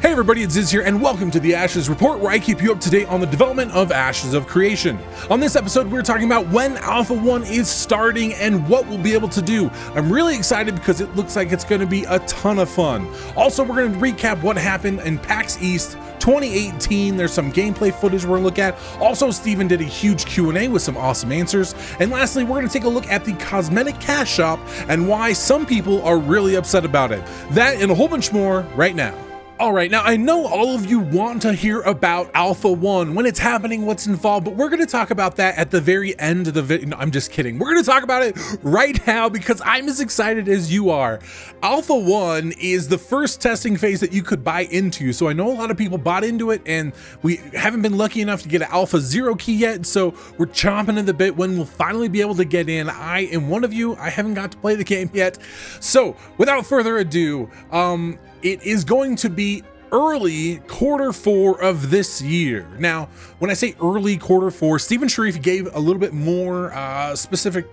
Hey everybody, it's Ziz here, and welcome to the Ashes Report, where I keep you up to date on the development of Ashes of Creation. On this episode, we're talking about when Alpha 1 is starting and what we'll be able to do. I'm really excited because it looks like it's going to be a ton of fun. Also, we're going to recap what happened in PAX East 2018. There's some gameplay footage we're going to look at. Also, Steven did a huge Q&A with some awesome answers. And lastly, we're going to take a look at the Cosmetic Cash Shop and why some people are really upset about it. That and a whole bunch more right now. All right, now I know all of you want to hear about Alpha 1, when it's happening, what's involved, but we're going to talk about that at the very end of the video. No, I'm just kidding. We're going to talk about it right now because I'm as excited as you are. Alpha 1 is the first testing phase that you could buy into, so I know a lot of people bought into it, and we haven't been lucky enough to get an Alpha 0 key yet, so we're chomping at the bit when we'll finally be able to get in. I am one of you. I haven't got to play the game yet. So without further ado, it is going to be early Q4 of this year. Now, when I say early Q4, Steven Sharif gave a little bit more specific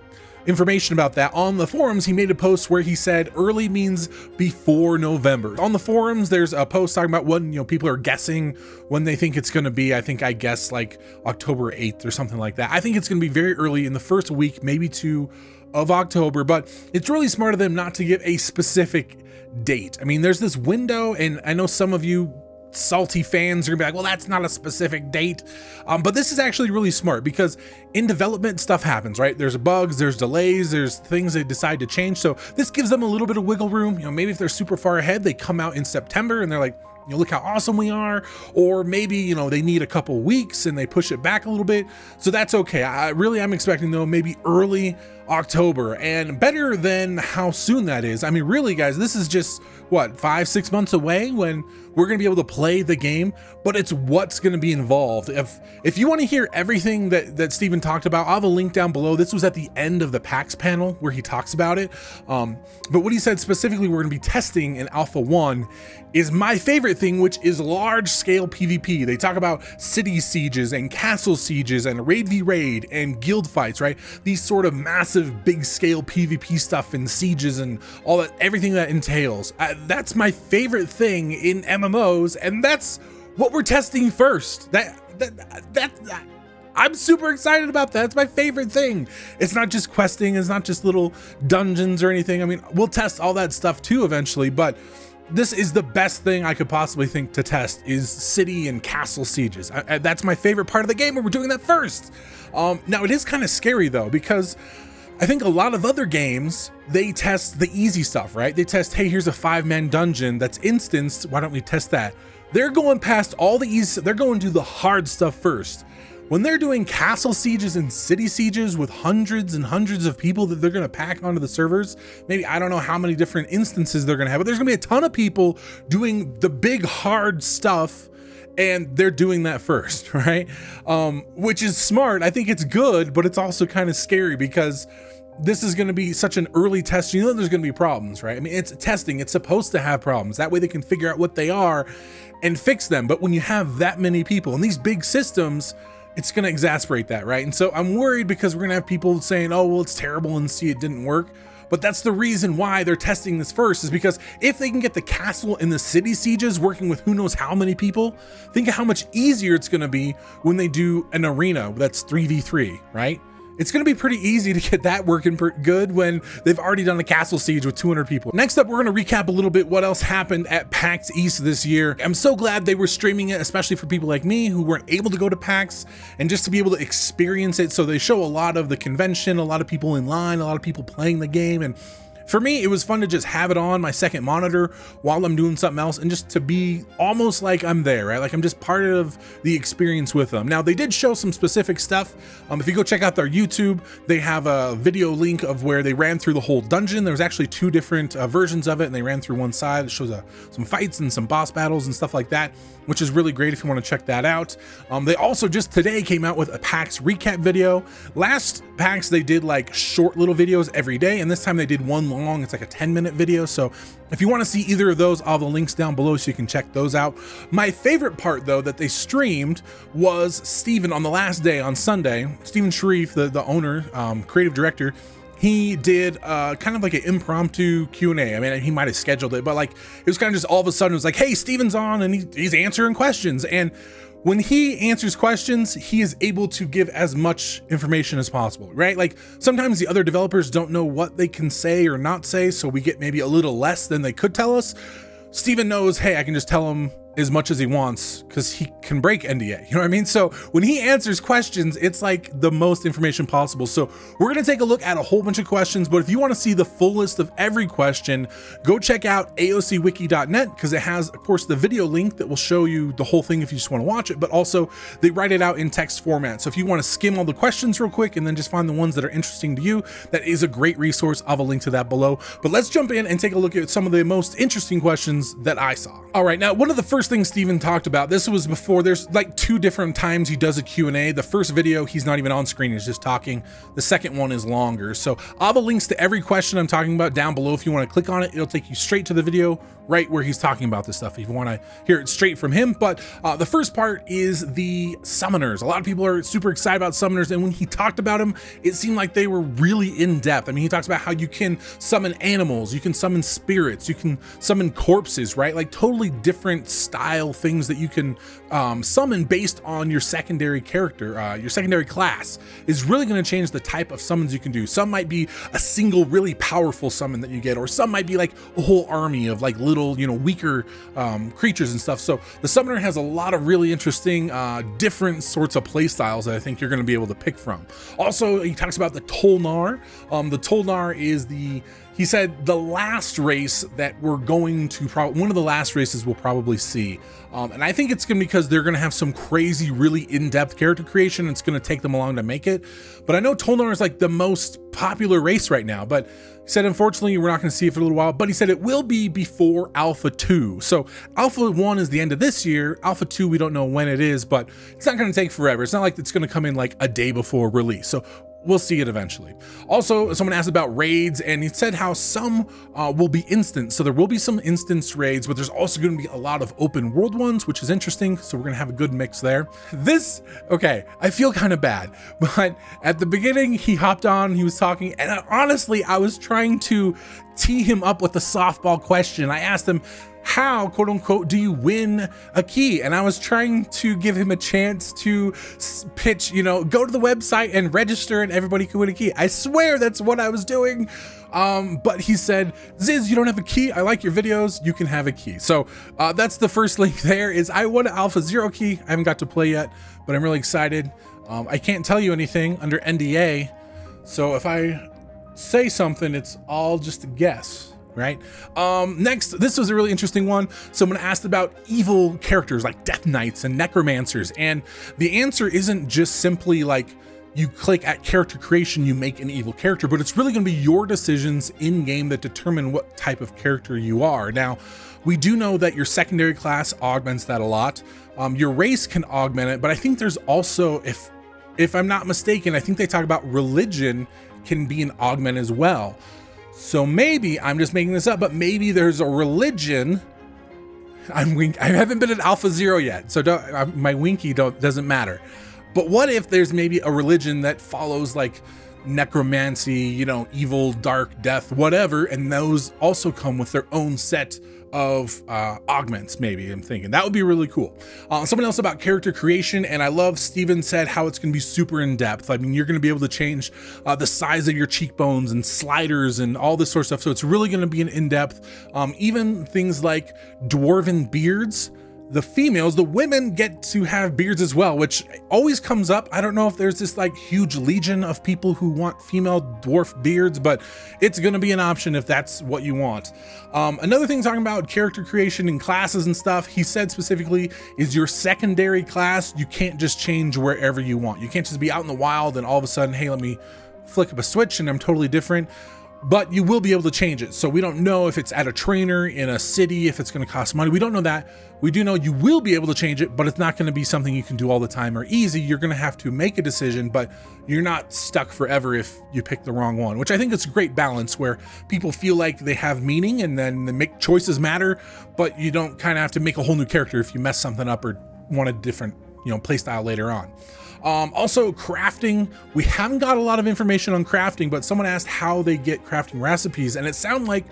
information about that on the forums. He made a post where he said early means before November. On the forums, there's a post talking about when, people are guessing when they think it's going to be. I guess like October 8th or something like that. I think it's going to be very early in the first week, maybe 2 of October, but it's really smart of them not to give a specific date. I mean, there's this window, and I know some of you salty fans are gonna be like, well, that's not a specific date, but this is actually really smart because in development stuff happens, right? There's bugs, there's delays, there's things they decide to change, so this gives them a little bit of wiggle room. Maybe if they're super far ahead, they come out in September and they're like, look how awesome we are, or maybe they need a couple weeks and they push it back a little bit, so that's okay. I'm expecting though maybe early October, and better than how soon that is. I mean, really guys, this is just what, 5-6 months away when we're gonna be able to play the game, but it's what's gonna be involved. If you want to hear everything that Steven talked about, I'll have a link down below. This was at the end of the PAX panel where he talks about it, but what he said specifically we're gonna be testing in Alpha 1 is my favorite thing, which is large scale PvP. They talk about city sieges and castle sieges and raid v raid and guild fights, right? These sort of massive big scale PvP stuff and sieges and all that, everything that entails. That's my favorite thing in MMOs, and that's what we're testing first. I'm super excited about that. It's my favorite thing. It's not just questing, it's not just little dungeons or anything. I mean, we'll test all that stuff too eventually, but this is the best thing I could possibly think to test, is city and castle sieges. That's my favorite part of the game, and we're doing that first. Now it is kind of scary though, because I think a lot of other games, they test the easy stuff, right? They test, hey, here's a 5-man dungeon that's instanced, why don't we test that? They're going past all the easy, they're going to the hard stuff first. When they're doing castle sieges and city sieges with hundreds and hundreds of people that they're gonna pack onto the servers, maybe I don't know how many different instances they're gonna have, but there's gonna be a ton of people doing the big hard stuff, and they're doing that first, right? Which is smart. I think it's good, but it's also kind of scary because this is going to be such an early test. There's going to be problems, right? I mean, it's testing. It's supposed to have problems. That way they can figure out what they are and fix them. But when you have that many people and these big systems, it's going to exasperate that, right? And so I'm worried because we're going to have people saying, oh, well, it's terrible, and see, it didn't work. But that's the reason why they're testing this first, is because if they can get the castle and the city sieges working with who knows how many people, think of how much easier it's going to be when they do an arena that's 3v3, right? It's going to be pretty easy to get that working good when they've already done a castle siege with 200 people. Next up, we're going to recap a little bit what else happened at PAX East this year. I'm so glad they were streaming it, especially for people like me who weren't able to go to PAX, and just to be able to experience it. So they show a lot of the convention, a lot of people in line, a lot of people playing the game, and for me, it was fun to just have it on my second monitor while I'm doing something else, and just to be almost like I'm there, right? Like I'm just part of the experience with them. Now, they did show some specific stuff. If you go check out their YouTube, they have a video link of where they ran through the whole dungeon. There was actually 2 different versions of it, and they ran through one side. It shows some fights and some boss battles and stuff like that, which is really great if you want to check that out. They also just today came out with a PAX recap video. Last PAX, they did like short little videos every day, and this time they did one long, it's like a 10-minute video. So if you want to see either of those, I'll have the links down below so you can check those out. My favorite part though that they streamed was Steven on the last day, on Sunday. Steven Sharif, the owner, creative director, he did kind of like an impromptu Q&A. I mean, he might have scheduled it, but like it was kind of just all of a sudden it was like, hey, Steven's on and he's answering questions. And when he answers questions, he is able to give as much information as possible, right? Like sometimes the other developers don't know what they can say or not say, so we get maybe a little less than they could tell us. Steven knows, hey, I can just tell him as much as he wants because he can break NDA, you know what I mean? So when he answers questions, it's like the most information possible. So we're gonna take a look at a whole bunch of questions, but if you wanna see the full list of every question, go check out aocwiki.net because it has, of course, the video link that will show you the whole thing if you just wanna watch it, but also they write it out in text format. So if you wanna skim all the questions real quick and then just find the ones that are interesting to you, that is a great resource. I'll have a link to that below. But let's jump in and take a look at some of the most interesting questions that I saw. All right, now one of the first things Steven talked about, this was before, there's like 2 different times he does a Q&A. The first video, he's not even on screen, he's just talking. The second one is longer. So I'll have links to every question I'm talking about down below. If you want to click on it, it'll take you straight to the video right where he's talking about this stuff if you want to hear it straight from him. But the first part is the summoners. A lot of people are super excited about summoners, and when he talked about them, it seemed like they were really in depth. I mean, he talks about how you can summon animals, you can summon spirits, you can summon corpses, right? Like totally different style things that you can summon based on your secondary character. Your secondary class is really going to change the type of summons you can do. Some might be a single really powerful summon that you get, or some might be like a whole army of like little, you know, weaker creatures and stuff. So the summoner has a lot of really interesting different sorts of play styles that I think you're going to be able to pick from. Also, he talks about the Tolnar. The Tolnar is he said the last race that we're going to one of the last races we'll probably see. And I think it's gonna be because they're gonna have some crazy, really in-depth character creation. It's gonna take them long to make it. But I know Tolnar is like the most popular race right now, but he said, unfortunately, we're not gonna see it for a little while, but he said it will be before Alpha 2. So Alpha 1 is the end of this year. Alpha 2, we don't know when it is, but it's not gonna take forever. It's not like it's gonna come in like a day before release. So we'll see it eventually. Also, someone asked about raids, and he said how some will be instant. So there will be some instance raids, but there's also going to be a lot of open world ones, which is interesting. So we're going to have a good mix there. Okay, I feel kind of bad, but at the beginning he hopped on, he was talking, and honestly, I was trying to tee him up with a softball question. I asked him, how, quote unquote, do you win a key? And I was trying to give him a chance to pitch, you know, go to the website and register and everybody can win a key. I swear that's what I was doing. But he said, Ziz, you don't have a key. I like your videos. You can have a key. So that's the first link there. Is I won an Alpha 0 key. I haven't got to play yet, but I'm really excited. I can't tell you anything under NDA. So if I say something, it's all just a guess. Right? Next, this was a really interesting one. Someone asked about evil characters like Death Knights and Necromancers, and the answer isn't just simply like you click at character creation, you make an evil character, but it's really going to be your decisions in game that determine what type of character you are. Now, we do know that your secondary class augments that a lot. Your race can augment it, but I think there's also, if I'm not mistaken, I think they talk about religion can be an augment as well. So maybe, I'm just making this up, but maybe there's a religion. I haven't been at Alpha 0 yet, so my winky doesn't matter. But what if there's maybe a religion that follows like necromancy, you know, evil, dark, death, whatever, and those also come with their own set of augments, maybe. I'm thinking that would be really cool. Someone else about character creation, and I love Steven said how it's going to be super in depth. I mean, you're going to be able to change the size of your cheekbones and sliders and all this sort of stuff. So it's really going to be an in-depth, even things like dwarven beards. The females, the women get to have beards as well, which always comes up. I don't know if there's this like huge legion of people who want female dwarf beards, but it's going to be an option if that's what you want. Another thing talking about character creation and classes and stuff, he said specifically is your secondary class. You can't just change wherever you want. You can't just be out in the wild and all of a sudden, hey, let me flick up a switch and I'm totally different. But you will be able to change it. So we don't know if it's at a trainer in a city, if it's going to cost money. We don't know that. We do know you will be able to change it, but it's not going to be something you can do all the time or easy. You're going to have to make a decision, but you're not stuck forever if you pick the wrong one, which I think is a great balance where people feel like they have meaning and then the choices matter, but you don't kind of have to make a whole new character if you mess something up or want a different, you know, play style later on. Also crafting, we haven't got a lot of information on crafting, but someone asked how they get crafting recipes, and it sounded like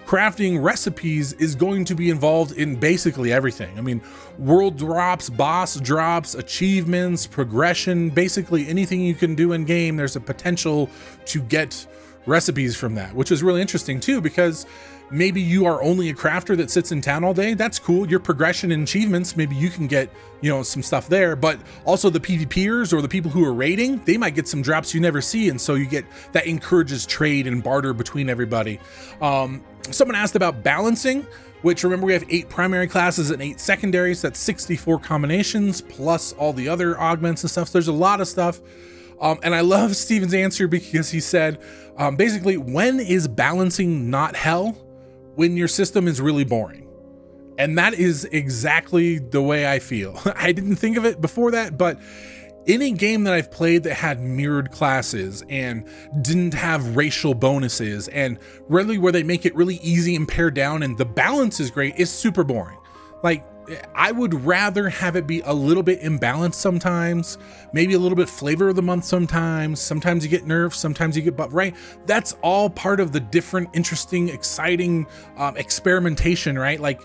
crafting recipes is going to be involved in basically everything. I mean, world drops, boss drops, achievements, progression, basically anything you can do in game, there's a potential to get recipes from that, which is really interesting too, because maybe you are only a crafter that sits in town all day. That's cool. Your progression and achievements, maybe you can get, you know, some stuff there, but also the PvPers or the people who are raiding, they might get some drops you never see. And so you get that encourages trade and barter between everybody. Someone asked about balancing, which remember we have 8 primary classes and 8 secondaries. That's 64 combinations plus all the other augments and stuff. So there's a lot of stuff. And I love Steven's answer because he said, basically, when is balancing not hell? When your system is really boring. And that is exactly the way I feel. I didn't think of it before that, but any game that I've played that had mirrored classes and didn't have racial bonuses and really where they make it really easy and pared down and the balance is great, is super boring. Like, I would rather have it be a little bit imbalanced sometimes, maybe a little bit flavor of the month sometimes you get nerfs, sometimes you get buff, right? That's all part of the different, interesting, exciting experimentation, right? Like,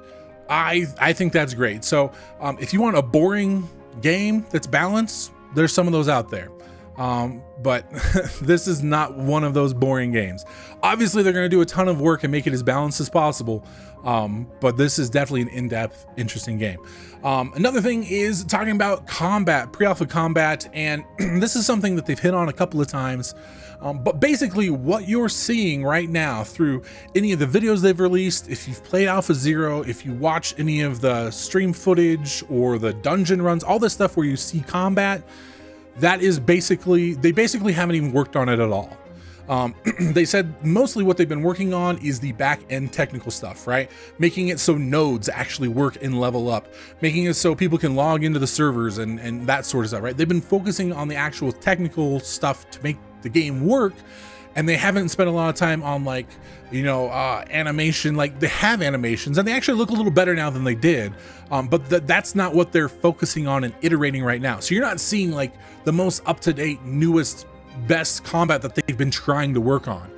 I think that's great. So if you want a boring game that's balanced, there's some of those out there. But this is not one of those boring games. Obviously, they're going to do a ton of work and make it as balanced as possible. But this is definitely an in-depth, interesting game. Another thing is talking about combat, pre-alpha combat, and this is something that they've hit on a couple of times. But basically what you're seeing right now through any of the videos they've released, if you've played Alpha Zero, if you watch any of the stream footage or the dungeon runs, all this stuff where you see combat, that is basically, they basically haven't even worked on it at all. They said mostly what they've been working on is the back end technical stuff, right? Making it so nodes actually work and level up, making it so people can log into the servers and that sort of stuff, right? They've been focusing on the actual technical stuff to make the game work, and they haven't spent a lot of time on, like, you know, animation. Like, they have animations and they actually look a little better now than they did, but that's not what they're focusing on and iterating right now. So you're not seeing like the most up-to-date, newest, best combat that they've been trying to work on.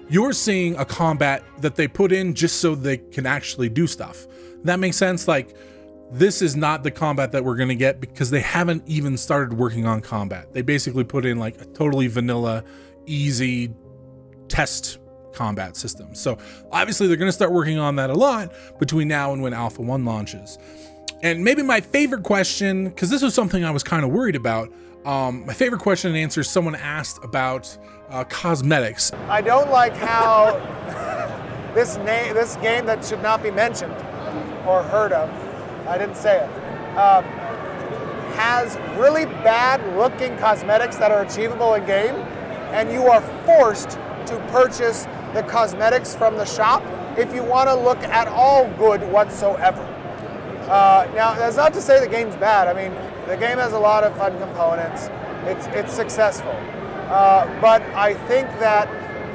You're seeing a combat that they put in just so they can actually do stuff. That makes sense? Like, this is not the combat that we're going to get because they haven't even started working on combat. They basically put in like a totally vanilla, easy test combat system. So obviously they're going to start working on that a lot between now and when Alpha 1 launches. And maybe my favorite question, because this was something I was kind of worried about, my favorite question and answer someone asked about cosmetics. I don't like how this game that should not be mentioned or heard of, I didn't say it, has really bad looking cosmetics that are achievable in game, and you are forced to purchase the cosmetics from the shop if you want to look at all good whatsoever. Now, that's not to say the game's bad. I mean, the game has a lot of fun components. It's successful. But I think that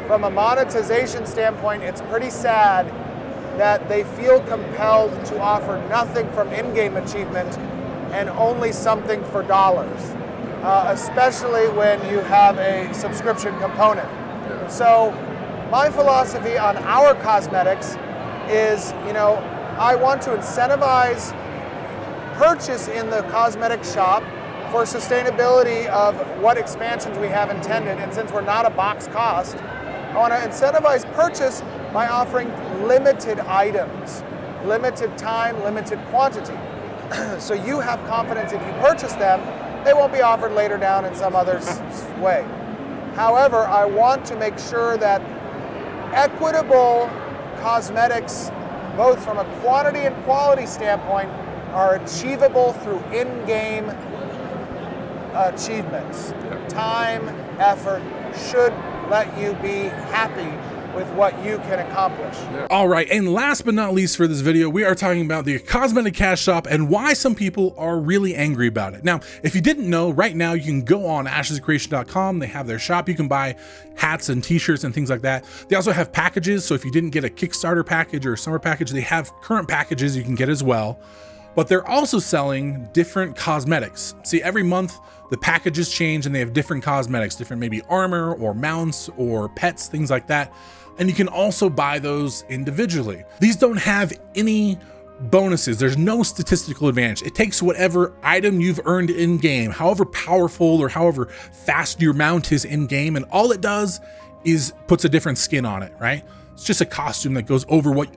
from a monetization standpoint, it's pretty sad that they feel compelled to offer nothing from in-game achievement and only something for dollars, especially when you have a subscription component. So my philosophy on our cosmetics is, you know, I want to incentivize purchase in the cosmetic shop for sustainability of what expansions we have intended. And since we're not a box cost, I want to incentivize purchase by offering limited items, limited time, limited quantity. So you have confidence if you purchase them, they won't be offered later down in some other way. However, I want to make sure that equitable cosmetics, both from a quantity and quality standpoint, are achievable through in-game achievements. Time, effort should let you be happy with what you can accomplish. All right, and last but not least for this video, we are talking about the Cosmetic Cash Shop and why some people are really angry about it. Now, if you didn't know, right now you can go on ashesofcreation.com. They have their shop. You can buy hats and t-shirts and things like that. They also have packages, so if you didn't get a Kickstarter package or a summer package, they have current packages you can get as well. but they're also selling different cosmetics. See, every month the packages change and they have different cosmetics, different maybe armor or mounts or pets, things like that. And you can also buy those individually. These don't have any bonuses. There's no statistical advantage. It takes whatever item you've earned in game, however powerful or however fast your mount is in game, and all it does is puts a different skin on it, right? It's just a costume that goes over what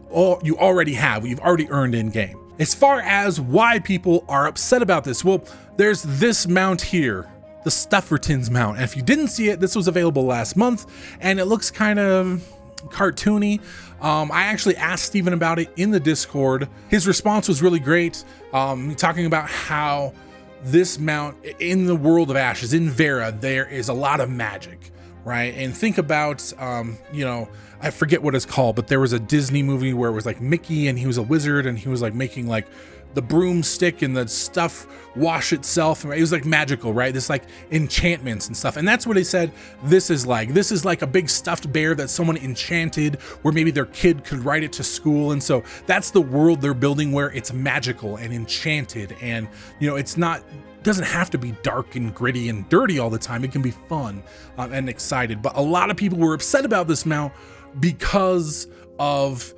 you already have, what you've already earned in game. As far as why people are upset about this, well, there's this mount here, the Stuffertons mount. And if you didn't see it, this was available last month and it looks kind of cartoony. I actually asked Steven about it in the Discord. His response was really great, talking about how this mount in the world of Ashes, in Vera, there is a lot of magic, right? And think about, you know, I forget what it's called, but there was a Disney movie where it was like Mickey and he was a wizard and he was like making like the broomstick and the stuff wash itself. It was like magical, right? This like enchantments and stuff. And that's what he said this is like. This is like a big stuffed bear that someone enchanted, where maybe their kid could ride it to school. And so that's the world they're building, where it's magical and enchanted. And, you know, it's not, doesn't have to be dark and gritty and dirty all the time. It can be fun and excited. But a lot of people were upset about this mount because of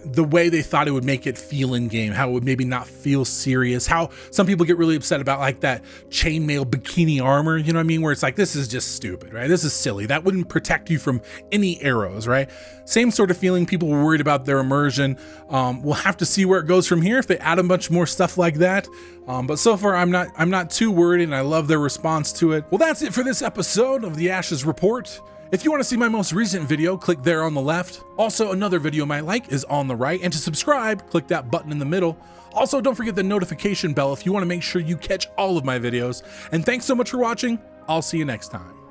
the way they thought it would make it feel in game, how it would maybe not feel serious, how some people get really upset about like that chainmail bikini armor, you know what I mean, where it's like, this is just stupid, right? This is silly. That wouldn't protect you from any arrows, right? Same sort of feeling. People were worried about their immersion. We'll have to see where it goes from here if they add a bunch more stuff like that. But so far I'm not too worried, and I love their response to it. Well, that's it for this episode of the Ashes Report. If you want to see my most recent video, click there on the left. Also, another video you might like is on the right. And to subscribe, click that button in the middle. Also, don't forget the notification bell if you want to make sure you catch all of my videos. And thanks so much for watching. I'll see you next time.